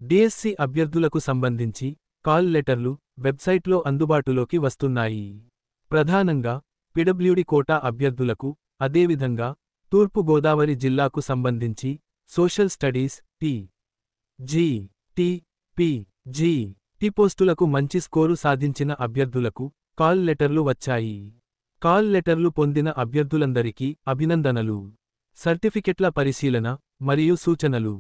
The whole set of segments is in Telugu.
డిఎస్సి అభ్యర్థులకు సంబంధించి కాల్ లెటర్లు వెబ్సైట్లో అందుబాటులోకి వస్తున్నాయి. ప్రధానంగా పిడబ్ల్యూడి కోటా అభ్యర్థులకు, అదేవిధంగా తూర్పు గోదావరి జిల్లాకు సంబంధించి సోషల్ స్టడీస్, టి పోస్టులకు మంచి స్కోరు సాధించిన అభ్యర్థులకు కాల్ లెటర్లు వచ్చాయి. కాల్ లెటర్లు పొందిన అభ్యర్థులందరికీ అభినందనలు. సర్టిఫికెట్ల పరిశీలన మరియు సూచనలు.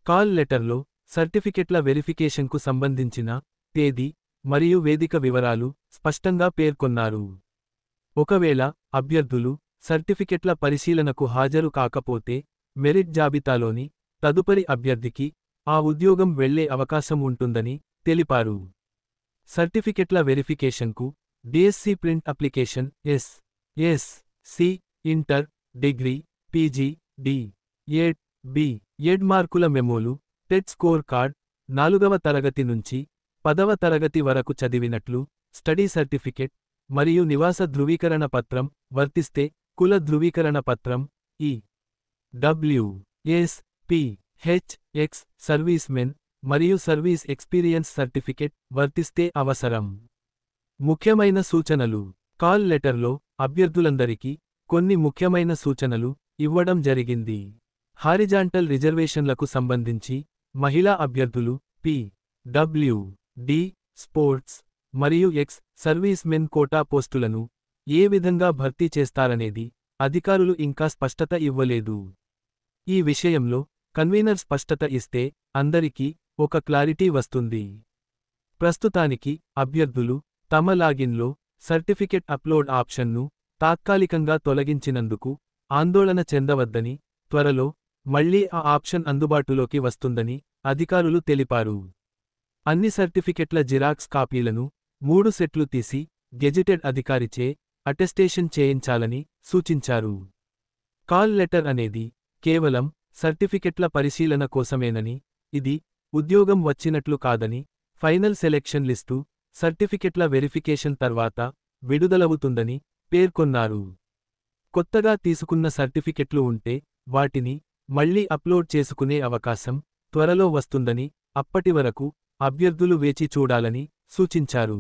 కాల్ లెటర్లో సర్టిఫికెట్ల వెరిఫికేషన్కు సంబంధించిన తేదీ మరియు వేదిక వివరాలు స్పష్టంగా పేర్కొన్నారు. ఒకవేళ అభ్యర్థులు సర్టిఫికెట్ల పరిశీలనకు హాజరు కాకపోతే మెరిట్ జాబితాలోని తదుపరి అభ్యర్థికి ఆ ఉద్యోగం వెళ్లే అవకాశం ఉంటుందని తెలిపారు. సర్టిఫికెట్ల వెరిఫికేషన్కు DSC print application SC. Inter, degree, PG, DEd, BEd మార్కుల మెమోలు, టెట్ స్కోర్ కార్డ్, 4వ తరగతి నుంచి 10వ తరగతి వరకు చదివినట్లు స్టడీ సర్టిఫికెట్ మరియు నివాస ధృవీకరణ పత్రం వర్తిస్తే కుల ధృవీకరణ పత్రం ఈ.డబ్ల్యూ.ఎస్.పి.హెచ్.ఎక్స్ సర్వీస్మెన్ మరియు సర్వీస్ ఎక్స్పీరియన్స్ సర్టిఫికెట్ వర్తిస్తే అవసరం. ముఖ్యమైన సూచనలు. కాల్ లెటర్లో అభ్యర్థులందరికీ కొన్ని ముఖ్యమైన సూచనలు ఇవ్వడం జరిగింది. హారిజాంటల్ రిజర్వేషన్లకు సంబంధించి మహిళా అభ్యర్థులు పి.డబ్ల్యూ.డి. స్పోర్ట్స్ మరియు ఎక్స్ సర్వీస్మెన్ కోటా పోస్టులను ఏ విధంగా భర్తీ చేస్తారనేది అధికారులు ఇంకా స్పష్టత ఇవ్వలేదు. ఈ విషయంలో కన్వీనర్ స్పష్టత ఇస్తే అందరికీ ఒక క్లారిటీ వస్తుంది. ప్రస్తుతానికి అభ్యర్థులు తమ లాగిన్లో సర్టిఫికెట్ అప్లోడ్ ఆప్షన్ను తాత్కాలికంగా తొలగించినందుకు ఆందోళన చెందవద్దని, త్వరలో మళ్లీ ఆ ఆప్షన్ అందుబాటులోకి వస్తుందని అధికారులు తెలిపారు. అన్ని సర్టిఫికెట్ల జిరాక్స్ కాపీలను 3 సెట్లు తీసి గెజిటెడ్ అధికారిచే అటెస్టేషన్ చేయించాలని సూచించారు. కాల్ లెటర్ అనేది కేవలం సర్టిఫికెట్ల పరిశీలన కోసమేనని, ఇది ఉద్యోగం వచ్చినట్లు కాదని, ఫైనల్ సెలెక్షన్ లిస్టు సర్టిఫికెట్ల వెరిఫికేషన్ తర్వాత విడుదలవుతుందని పేర్కొన్నారు. కొత్తగా తీసుకున్న సర్టిఫికెట్లు ఉంటే వాటిని మళ్లీ అప్లోడ్ చేసుకునే అవకాశం త్వరలో వస్తుందని, అప్పటి వరకు అభ్యర్థులు వేచి చూడాలని సూచించారు.